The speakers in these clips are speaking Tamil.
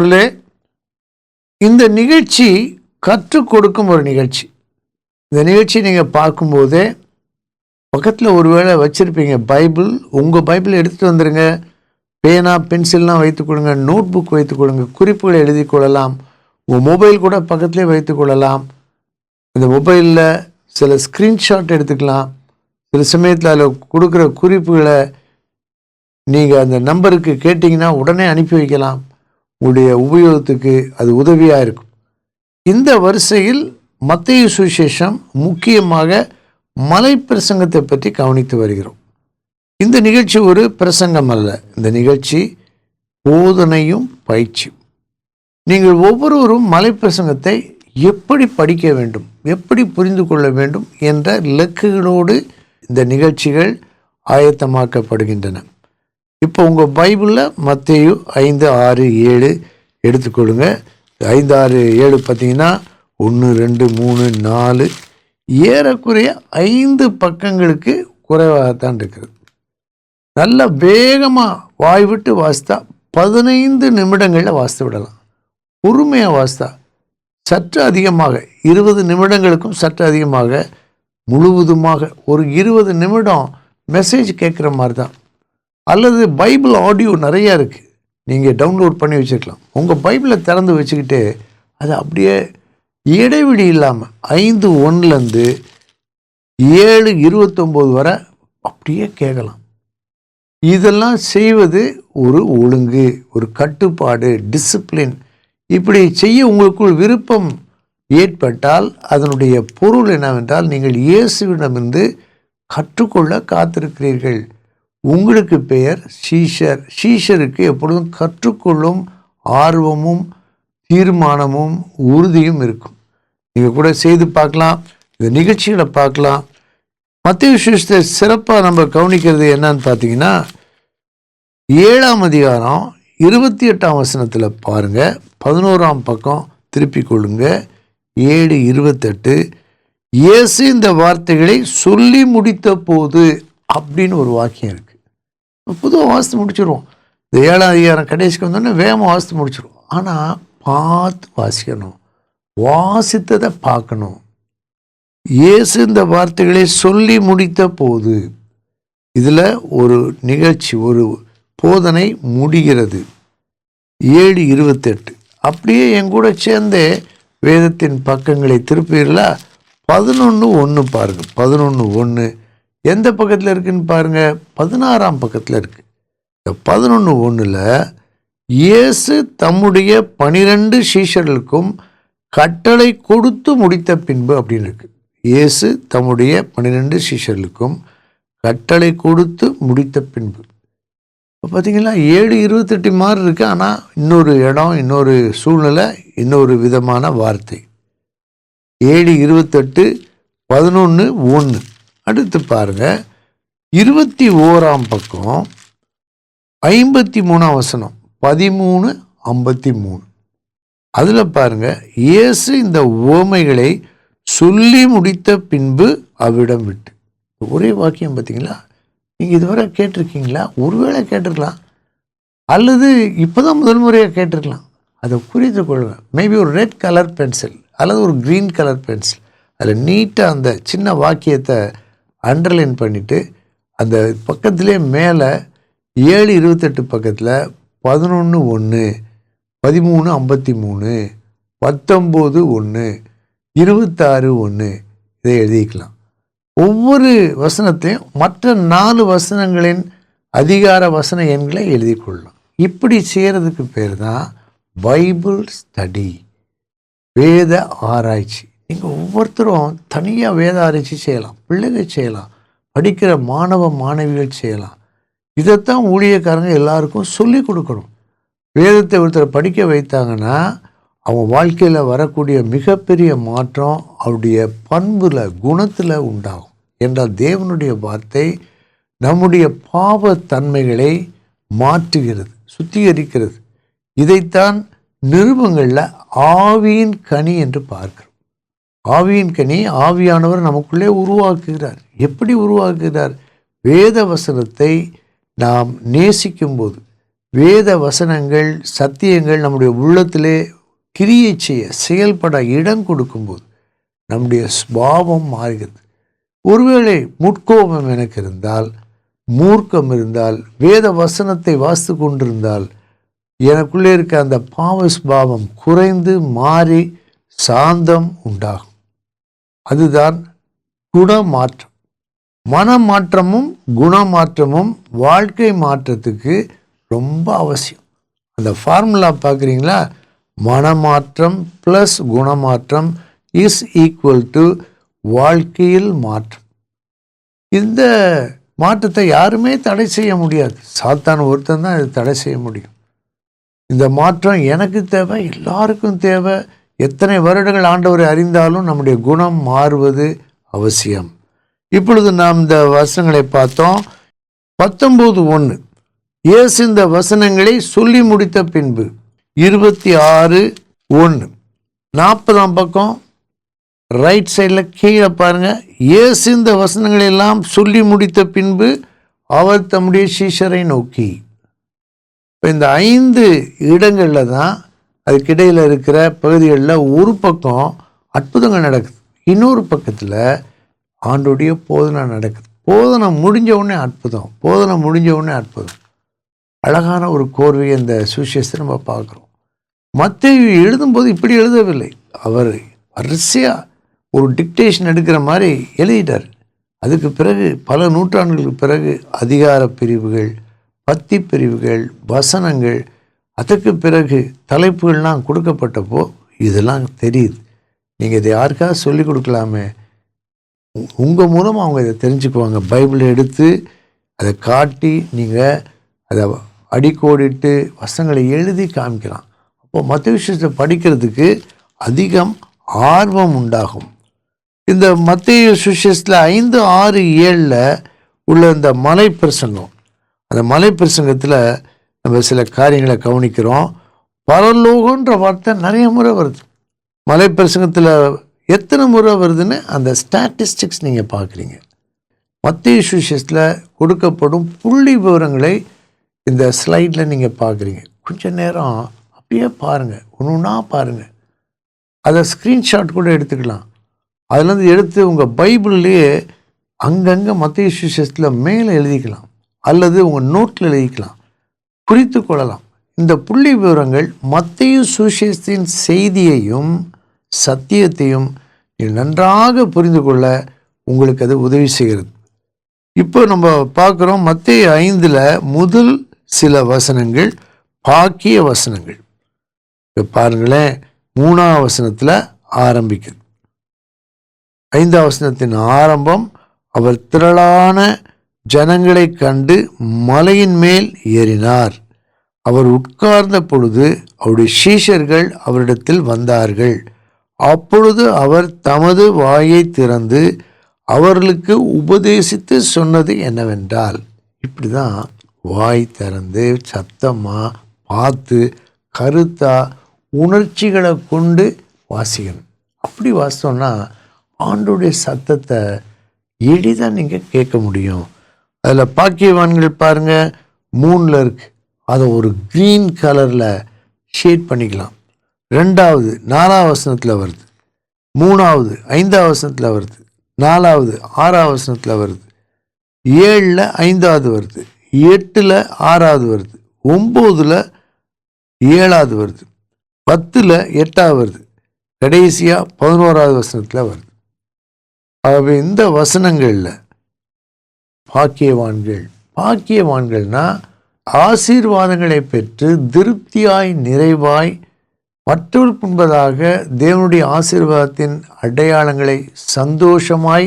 பிரியமானவர்களே, இந்த நிகழ்ச்சி கற்றுக் கொடுக்கும் ஒரு நிகழ்ச்சி. இந்த நிகழ்ச்சி நீங்கள் பார்க்கும்போதே பக்கத்தில் ஒருவேளை வச்சுருப்பீங்க பைபிள். உங்கள் பைபிள் எடுத்துகிட்டு வந்துடுங்க. பேனா பென்சில்லாம் வைத்துக் கொள்ளுங்க, நோட் புக் வைத்துக் கொள்ளுங்க, குறிப்புகளை எழுதி கொள்ளலாம். உங்கள் மொபைல் கூட பக்கத்துலேயே வைத்துக் கொள்ளலாம். இந்த மொபைலில் சில ஸ்க்ரீன்ஷாட் எடுத்துக்கலாம். சில சமயத்தில் அதில் கொடுக்குற குறிப்புகளை நீங்கள் அந்த நம்பருக்கு கேட்டிங்கன்னா உடனே அனுப்பி வைக்கலாம். உங்களுடைய உபயோகத்துக்கு அது உதவியாக இருக்கும். இந்த வரிசையில் மத்தேயு சுவிசேஷம் முக்கியமாக மலை பிரசங்கத்தை பற்றி கவனித்து வருகிறோம். இந்த நிகழ்ச்சி ஒரு பிரசங்கம் அல்ல, இந்த நிகழ்ச்சி போதனையும் பயிற்சியும். நீங்கள் ஒவ்வொருவரும் மலை பிரசங்கத்தை எப்படி படிக்க வேண்டும், எப்படி புரிந்து கொள்ள வேண்டும் என்ற இலக்குகளோடு இந்த நிகழ்ச்சிகள் ஆயத்தமாக்கப்படுகின்றன. இப்போ உங்கள் பைபிளில் மத்தேயு 5, 6, 7 எடுத்துக்கொள்ளுங்க. 5, 6, 7 பார்த்தீங்கன்னா 1, 2, 3, 4 ஏறக்குறைய 5 பக்கங்களுக்கு குறைவாகத்தான் இருக்கிறது. நல்ல வேகமாக வாய் விட்டு வாசித்தா 15 நிமிடங்களில் வாசித்து விடலாம். பொறுமையாக வாசித்தா சற்று அதிகமாக 20 நிமிடங்களுக்கும் சற்று அதிகமாக முழுவதுமாக ஒரு 20 நிமிடம் மெசேஜ் கேட்குற மாதிரி தான். அல்லது பைபிள் ஆடியோ நிறையா இருக்குது, நீங்கள் டவுன்லோட் பண்ணி வச்சுக்கலாம். உங்கள் பைபிளை திறந்து வச்சுக்கிட்டு அது அப்படியே இடைவெளி இல்லாமல் 5:1 7:29 வரை அப்படியே கேட்கலாம். இதெல்லாம் செய்வது ஒரு ஒழுங்கு, ஒரு கட்டுப்பாடு, டிசிப்ளின். இப்படி செய்ய உங்களுக்குள் விருப்பம் ஏற்பட்டால் அதனுடைய பொருள் என்னவென்றால் நீங்கள் இயேசுவிடமிருந்து கற்றுக்கொள்ள காத்திருக்கிறீர்கள். உங்களுக்கு பெயர் சீஷர். சீஷருக்கு எப்பொழுதும் கற்றுக்கொள்ளும் ஆர்வமும் தீர்மானமும் உறுதியும் இருக்கும். நீங்கள் கூட செய்து பார்க்கலாம், இந்த நிகழ்ச்சிகளை பார்க்கலாம். மத்தேயு சுவிசேஷத்தை சிறப்பாக நம்ம கவனிக்கிறது என்னன்னு பார்த்தீங்கன்னா 7ஆம் அதிகாரம் 28ஆம் வசனத்தில் பாருங்கள். 11ஆம் பக்கம் திருப்பி கொள்ளுங்க. 7:28 இயேசு இந்த வார்த்தைகளை சொல்லி முடித்த போது அப்படின்னு ஒரு வாக்கியம் இருக்குது. பொதுவாக வாசித்து முடிச்சிடுவோம். இந்த 7ஆம் அதிகாரம் கடைசிக்கு வந்தோடனே வேகமாக வாசித்து முடிச்சிடுவோம். ஆனால் பார்த்து வாசிக்கணும், வாசித்ததை பார்க்கணும். இயேசு இந்த வார்த்தைகளை சொல்லி முடித்த போது, இதில் ஒரு நிகழ்ச்சி, ஒரு போதனை முடிகிறது. 7:28 அப்படியே என் கூட சேர்ந்து வேதத்தின் பக்கங்களை திருப்பீர்களா? 11:1 பாருங்கள். 11:1 எந்த பக்கத்தில் இருக்குன்னு பாருங்கள். 16ஆம் பக்கத்தில் இருக்குது. இந்த 11:1 இயேசு தம்முடைய 12 சீஷர்களுக்கும் கட்டளை கொடுத்து முடித்த பின்பு அப்படின்னு இருக்கு. இயேசு தம்முடைய 12 சீஷர்களுக்கும் கட்டளை கொடுத்து முடித்த பின்பு. இப்போ பார்த்தீங்களா 7:28 மாதிரி இருக்குது. ஆனால் இன்னொரு இடம், இன்னொரு சூழ்நிலை, இன்னொரு விதமான வார்த்தை. 7:28 11:1 அடுத்து பாருங்கள். 21ஆம் பக்கம் 53ஆம் வசனம் 13:53 அதில் பாருங்கள். இயேசு இந்த உவமைகளை சொல்லி முடித்த பின்பு அவ்விடம் விட்டு. ஒரே வாக்கியம் பார்த்தீங்களா? நீங்கள் இதுவரை கேட்டிருக்கீங்களா? ஒருவேளை கேட்டிருக்கலாம், அல்லது இப்போ தான் முதல் முறையாக கேட்டிருக்கலாம். அதை புரிந்து கொள்ளுங்கள். மேபி ஒரு ரெட் கலர் பென்சில் அல்லது ஒரு க்ரீன் கலர் பென்சில், அதில் நீட்டாக அந்த சின்ன வாக்கியத்தை அண்டர்லைன் பண்ணிவிட்டு அந்த பக்கத்திலே மேலே 7:28 பக்கத்தில் 11:1 13:53 19:1 26:1 இதை எழுதிக்கலாம். ஒவ்வொரு வசனத்தையும் மற்ற 4 வசனங்களின் அதிகார வசன எண்களை எழுதி கொள்ளலாம். இப்படி செய்கிறதுக்கு பேர் தான் பைபிள் ஸ்டடி, வேத ஆராய்ச்சி. நீங்கள் ஒவ்வொருத்தரும் தனியாக வேத ஆராய்ச்சி செய்யலாம், பிள்ளைகள் செய்யலாம், படிக்கிற மாணவ மாணவிகள் செய்யலாம். இதைத்தான் ஊழியக்காரங்க எல்லாருக்கும் சொல்லி கொடுக்கணும். வேதத்தை ஒருத்தர் படிக்க வைத்தாங்கன்னா அவங்க வாழ்க்கையில் வரக்கூடிய மிகப்பெரிய மாற்றம் அவருடைய பண்பில், குணத்தில் உண்டாகும். என்றால் தேவனுடைய வார்த்தை நம்முடைய பாவத்தன்மைகளை மாற்றுகிறது, சுத்திகரிக்கிறது. இதைத்தான் நிருபங்களில் ஆவியின் கனி என்று பார்க்கிறோம். ஆவியின் கனி ஆவியானவர் நமக்குள்ளே உருவாக்குகிறார். எப்படி உருவாக்குகிறார்? வேத வசனத்தை நாம் நேசிக்கும் போது, வேத வசனங்கள், சத்தியங்கள் நம்முடைய உள்ளத்திலே கிரியை செய்ய, செயல்பட இடம் கொடுக்கும்போது நம்முடைய சுபாவம் மாறுகிறது. ஒருவேளை முட்கோபம் எனக்கு இருந்தால், மூர்க்கம் இருந்தால், வேத வசனத்தை வாசித்து கொண்டிருந்தால், எனக்குள்ளே இருக்க அந்த பாவ சுபாவம் குறைந்து மாறி சாந்தம் உண்டாகும். அதுதான் குணமாற்றம். மனமாற்றமும் குணமாற்றமும் வாழ்க்கை மாற்றத்துக்கு ரொம்ப அவசியம். அந்த ஃபார்முலா பார்க்குறீங்களா? மனமாற்றம் ப்ளஸ் குணமாற்றம் இஸ் ஈக்குவல் டு வாழ்க்கையில் மாற்றம். இந்த மாற்றத்தை யாருமே தடை செய்ய முடியாது. சாத்தான் ஒருத்தன் தான் இதை தடை செய்ய முடியும். இந்த மாற்றம் எனக்கு தேவை, எல்லாருக்கும் தேவை. எத்தனை வருடங்கள் ஆண்டவரை அறிந்தாலும் நம்முடைய குணம் மாறுவது அவசியம். இப்பொழுது நாம் இந்த வசனங்களை பார்த்தோம். 19:1 இயேசு இந்த வசனங்களை சொல்லி முடித்த பின்பு 26:1 40ஆம் பக்கம் ரைட் சைடில் கீழே பாருங்க. இயேசு இந்த வசனங்களை எல்லாம் சொல்லி முடித்த பின்பு அவர் தம்முடைய சீஷரை நோக்கி. இப்போ இந்த 5 இடங்களில் தான் அதுக்கிடையில் இருக்கிற பகுதிகளில் ஒரு பக்கம் அற்புதங்கள் நடக்குது, இன்னொரு பக்கத்தில் ஆண்டுடைய போதனை நடக்குது. போதனை முடிஞ்ச உடனே அற்புதம், போதனை முடிஞ்ச உடனே அற்புதம். அழகான ஒரு கோர்வையை இந்த சுவிசேஷத்தை நம்ம பார்க்குறோம். மத்தேயு எழுதும்போது இப்படி எழுதவில்லை. அவர் வரிசையாக ஒரு டிக்டேஷன் எடுக்கிற மாதிரி எழுதிட்டார். அதுக்கு பிறகு பல நூற்றாண்டுகளுக்கு பிறகு அதிகார பிரிவுகள், பத்தி பிரிவுகள், வசனங்கள், அதுக்கு பிறகு தலைப்புகள்லாம் கொடுக்கப்பட்டப்போ இதெல்லாம் தெரியுது. நீங்கள் இதை யாருக்காவது சொல்லிக் கொடுக்கலாமே, உங்கள் மூலமாக அவங்க இதை தெரிஞ்சுக்குவாங்க. பைபிளை எடுத்து அதை காட்டி நீங்கள் அதை அடிக்கோடிட்டு வசனங்களை எழுதி காமிக்கலாம். அப்போது மற்ற விஷயத்தை படிக்கிறதுக்கு அதிகம் ஆர்வம் உண்டாகும். இந்த மத்தேயு சுவிசேஷத்தில் 5, 6, 7 உள்ள இந்த மலை பிரசங்கம், அந்த மலை பிரசங்கத்தில் நம்ம சில காரியங்களை கவனிக்கிறோம். பரலோகன்ற வார்த்தை நிறைய முறை வருது. மலை பிரசங்கத்தில் எத்தனை முறை வருதுன்னு அந்த ஸ்டாட்டிஸ்டிக்ஸ் நீங்கள் பார்க்குறீங்க. மத்தேயு சுவிசேஷத்தில் கொடுக்கப்படும் புள்ளி விவரங்களை இந்த ஸ்லைடில் நீங்கள் பார்க்குறீங்க. கொஞ்சம் நேரம் அப்படியே பாருங்கள், ஒன்றா பாருங்கள். அதை ஸ்க்ரீன்ஷாட் கூட எடுத்துக்கலாம். அதுலேருந்து எடுத்து உங்கள் பைபிள்லேயே அங்கங்கே மத்தேயு சுவிசேஷத்தில் மேலே எழுதிக்கலாம், அல்லது உங்கள் நோட்டில் எழுதிக்கலாம், குறித்து கொள்ளலாம். இந்த புள்ளி விவரங்கள் மத்தேயு சுவிசேஷத்தின் செய்தியையும் சத்தியத்தையும் நன்றாக புரிந்து கொள்ள உங்களுக்கு அது உதவி செய்கிறது. இப்போ நம்ம பார்க்குறோம் மத்தேயு 5 முதல் சில வசனங்கள் பாக்கிய வசனங்கள். இப்போ பாருங்களேன், 3ஆம் வசனத்தில் ஆரம்பிக்குது. 5ஆம் வசனத்தின் ஆரம்பம், அவர் திரளான ஜனங்களை கண்டு மலையின் மேல் ஏறினார். அவர் உட்கார்ந்த பொழுது அவருடைய சீஷர்கள் அவரிடத்தில் வந்தார்கள். அப்பொழுது அவர் தமது வாயை திறந்து அவர்களுக்கு உபதேசித்து சொன்னது என்னவென்றால், இப்படி தான் வாய் திறந்து சத்தமாக பார்த்து கருத்தாக உணர்ச்சிகளை கொண்டு வாசிக்கணும். அப்படி வாசித்தோன்னா ஆண்டோடைய சத்தத்தை எளிதாக நீங்கள் கேட்க முடியும். அதில் பாக்கியவான்கள் பாருங்கள் 3 இருக்குது. அதை ஒரு க்ரீன் கலரில் ஷேட் பண்ணிக்கலாம். 2வது 4ஆம் வசனத்தில் வருது, 3வது 5ஆம் வசனத்தில் வருது, 4வது 6ஆம் வசனத்தில் வருது, 7ல் 5வது வருது, 8ல் 6வது வருது, 9ல் 7வது வருது, 10ல் 8வது வருது, கடைசியாக 11ஆவது வசனத்தில் வருது. ஆகவே இந்த வசனங்களில் பாக்கியவான்கள்னா ஆசீர்வாதங்களை பெற்று திருப்தியாய் நிறைவாய் மற்றவர்களுக்கு முன்பதாக தேவனுடைய ஆசீர்வாதத்தின் அடையாளங்களை சந்தோஷமாய்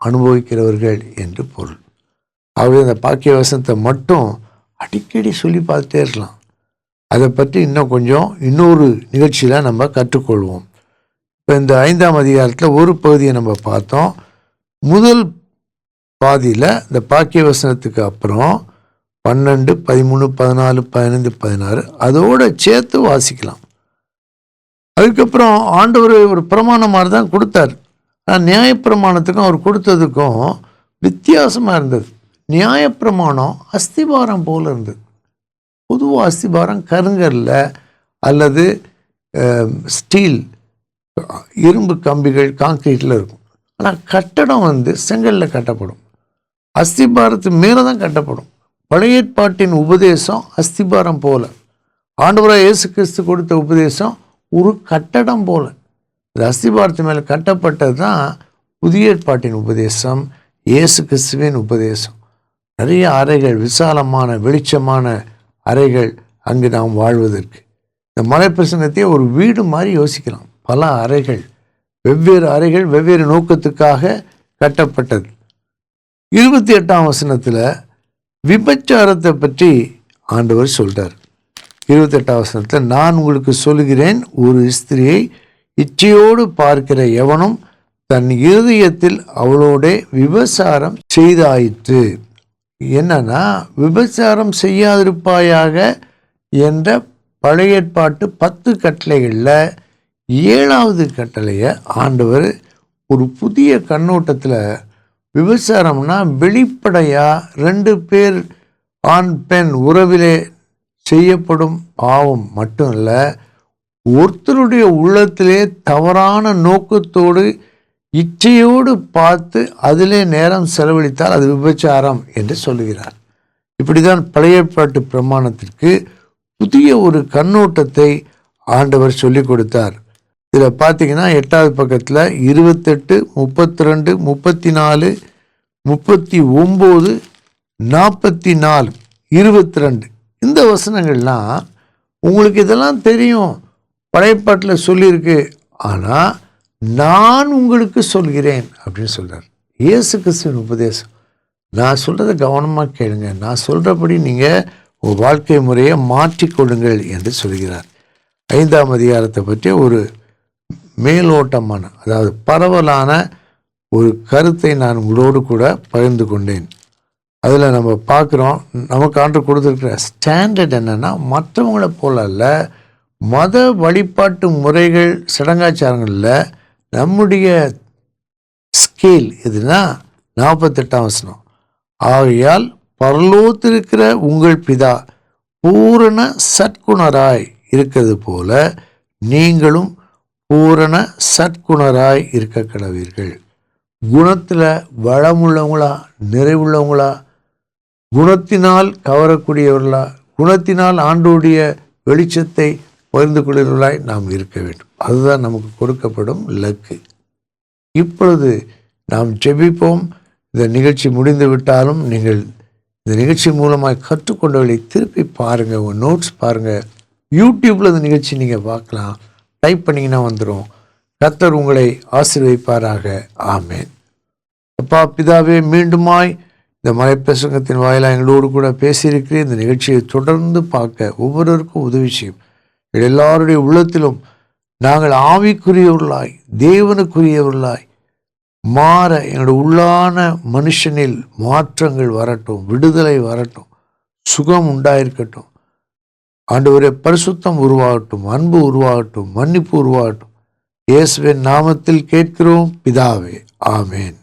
அனுபவிக்கிறவர்கள் என்று பொருள். ஆகவே அந்த பாக்கிய வசனத்தை மட்டும் அடிக்கடி சொல்லி பார்த்துட்டே இருக்கலாம். அதை பற்றி இன்னும் கொஞ்சம் இன்னொரு நிகழ்ச்சியில் நம்ம கற்றுக்கொள்வோம். இப்போ இந்த 5ஆம் அதிகாரத்தில் ஒரு பகுதியை நம்ம பார்த்தோம். முதல் பாதியில் இந்த பாக்கிய வசனத்துக்கு அப்புறம் 12, 13, 14, 15, 16 அதோடு சேர்த்து வாசிக்கலாம். அதுக்கப்புறம் ஆண்டவர் ஒரு பிரமாணம் மாதிரி தான் கொடுத்தார். நியாயப்பிரமாணத்துக்கும் அவர் கொடுத்ததுக்கும் வித்தியாசமாக இருந்தது. நியாயப்பிரமாணம் அஸ்திபாரம் போல் இருந்தது. பொதுவாக அஸ்திபாரம் கருங்கல்ல அல்லது ஸ்டீல் இரும்பு கம்பிகள் கான்கிரீட்டில் இருக்கும். ஆனால் கட்டடம் செங்கல்ல கட்டப்படும். அஸ்திபாரத்து மேலே தான் கட்டப்படும். பழைய ஏற்பாட்டின் உபதேசம் அஸ்திபாரம் போல, ஆண்டவராக இயேசு கிறிஸ்து கொடுத்த உபதேசம் ஒரு கட்டடம் போல. இது அஸ்திபாரத்து மேலே கட்டப்பட்டது தான் புதிய ஏற்பாட்டின் உபதேசம், இயேசு கிறிஸ்துவின் உபதேசம். நிறைய அறைகள், விசாலமான வெளிச்சமான அறைகள் அங்கு நாம் வாழ்வதற்கு. இந்த மலை பிரசங்கத்தையே ஒரு வீடு மாதிரி யோசிக்கலாம். பல அறைகள், வெவ்வேறு அறைகள் வெவ்வேறு நோக்கத்துக்காக கட்டப்பட்டது. 28ஆம் வசனத்தில் விபச்சாரத்தை பற்றி ஆண்டவர் சொல்கிறார். 28ஆம் வசனத்தில், நான் உங்களுக்கு சொல்கிறேன், ஒரு ஸ்திரியை இச்சையோடு பார்க்கிற எவனும் தன் இருதயத்தில் அவளோட விபச்சாரம் செய்தாயிற்று. என்னன்னா, விபச்சாரம் செய்யாதிருப்பாயாக என்ற பழைய ஏற்பாட்டு 10 கட்டளைகளில் 7வது கட்டளையை ஆண்டவர் ஒரு புதிய கண்ணோட்டத்தில், விபச்சாரம்னா வெளிப்படையாக 2 பேர் ஆண் பெண் உறவிலே செய்யப்படும் பாவம் மட்டும் இல்லை, ஒருத்தருடைய உள்ளத்திலே தவறான நோக்கத்தோடு இச்சையோடு பார்த்து அதிலே நேரம் செலவழித்தால் அது விபச்சாரம் என்று சொல்லுகிறார். இப்படி தான் பழைய ஏற்பாட்டு பிரமாணத்திற்கு புதிய ஒரு கண்ணோட்டத்தை ஆண்டவர் சொல்லிக் கொடுத்தார். இதில் பார்த்தீங்கன்னா 8வது பக்கத்தில் 28, 32, 34, 39, 44, 22 இந்த வசனங்கள்லாம் உங்களுக்கு இதெல்லாம் தெரியும், பழைய ஏற்பாட்டில் சொல்லியிருக்கு. ஆனால் நான் உங்களுக்கு சொல்கிறேன் அப்படின்னு சொல்கிறார். இயேசு கிறிஸ்துவின் உபதேசம். நான் சொல்கிறத கவனமாக கேளுங்க, நான் சொல்கிறபடி நீங்கள் உங்கள் வாழ்க்கை முறையை மாற்றிக்கொள்ளுங்கள் என்று சொல்கிறார். 5ஆம் அதிகாரத்தை பற்றி ஒரு மேலோட்டமான, அதாவது பரவலான ஒரு கருத்தை நான் உங்களோடு கூட பகிர்ந்து கொண்டேன். அதில் நம்ம பார்க்குறோம், நமக்கு ஆண்டவர் கொடுத்துருக்கிற ஸ்டாண்டர்ட் என்னென்னா, மற்றவங்களை போல அல்ல, மத வழிபாட்டு முறைகள் சடங்காச்சாரங்களில் நம்முடைய ஸ்கேல் எதுனா 48ஆம் வசனம், ஆகையால் பரலோகத்திலிருக்கிற உங்கள் பிதா பூரண சற்குணராய் இருக்கிறது போல நீங்களும் பூரண சற்குணராய் இருக்க கடவீர்கள். குணத்தில் வளமுள்ளவங்களா, நிறைவுள்ளவங்களா, குணத்தினால் கவரக்கூடியவர்களா, குணத்தினால் ஆண்டோடைய வெளிச்சத்தை பகிர்ந்து கொள்கிறவர்களாய் நாம் இருக்க வேண்டும். அதுதான் நமக்கு கொடுக்கப்படும் இலக்கு. இப்பொழுது நாம் ஜெபிப்போம். இந்த நிகழ்ச்சி முடிந்து விட்டாலும் நீங்கள் இந்த நிகழ்ச்சி மூலமாக கற்றுக்கொண்டவர்களை திருப்பி பாருங்கள், உங்கள் நோட்ஸ் பாருங்கள். யூடியூப்பில் இந்த நிகழ்ச்சி நீங்கள் பார்க்கலாம், டைப் பண்ணிங்கன்னா வந்துடும். கர்த்தர் உங்களை ஆசீர்வதிப்பாராக. ஆமேன். அப்பா பிதாவே, மீண்டுமாய் இந்த மலை பிரசங்கத்தின் வாயிலாக எங்களோடு கூட பேசியிருக்கிறேன். இந்த நிகழ்ச்சியை தொடர்ந்து பார்க்க ஒவ்வொருவருக்கும் உதவி செய்யும். எல்லாருடைய உள்ளத்திலும் நாங்கள் ஆவிக்குரியவர்களாய், தேவனுக்குரியவர்களாய் மாற எங்களுடைய உள்ளான மனுஷனில் மாற்றங்கள் வரட்டும், விடுதலை வரட்டும், சுகம் உண்டாயிருக்கட்டும். ஆண்டவரே, பரிசுத்தம் உருவாகட்டும், அன்பு உருவாகட்டும், மன்னிப்பு உருவாகட்டும். இயேசுவின் நாமத்தில் கேட்கிறோம் பிதாவே. ஆமேன்.